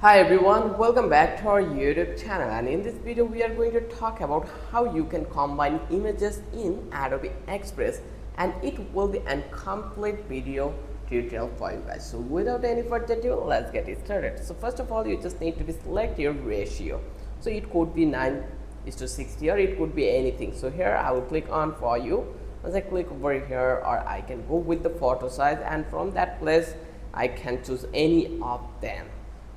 Hi everyone, welcome back to our YouTube channel, and in this video we are going to talk about how you can combine images in Adobe Express, and it will be a complete video tutorial for you guys. So without any further ado, let's get it started. So first of all, you just need to select your ratio. So it could be 9:60 or it could be anything. So here I will click on for you. Once I click over here, or I can go with the photo size, and from that place I can choose any of them,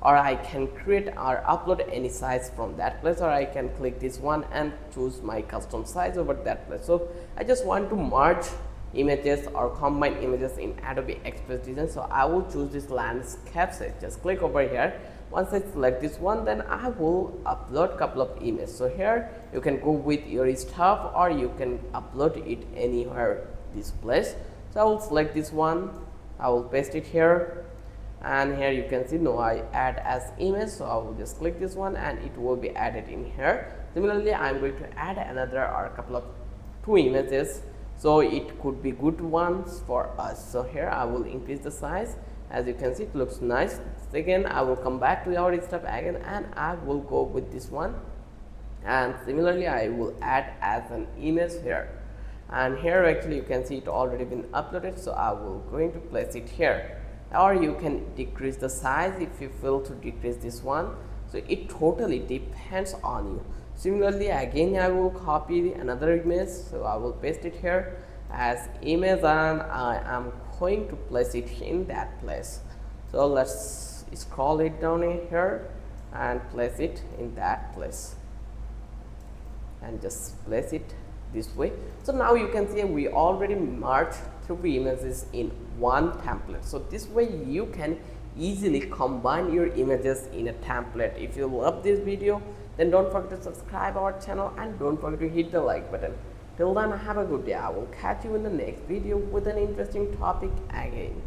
or I can create or upload any size from that place, or I can click this one and choose my custom size over that place. So I just want to merge images or combine images in Adobe Express Design, so I will choose this landscape set. Just click over here. Once I select this one, then I will upload couple of images. So here you can go with your stuff, or you can upload it anywhere this place. So I will select this one, I will paste it here, and here you can see no, I add as image, so I will just click this one and it will be added in here. Similarly, I'm going to add another or a couple of two images, so it could be good ones for us. So here I will increase the size. As you can see, it looks nice. Again, I will come back to our stuff again and I will go with this one, and similarly I will add as an image here, and here actually you can see it already been uploaded, so I will going to place it here. Or you can decrease the size if you feel to decrease this one, so it totally depends on you. Similarly, again I will copy another image, so I will paste it here as image, and I am going to place it in that place. So let's scroll it down here and place it in that place, and just place it this way. So now you can see we already merged three images in one template. So this way you can easily combine your images in a template. If you love this video, then don't forget to subscribe our channel and don't forget to hit the like button. Till then, have a good day. I will catch you in the next video with an interesting topic again.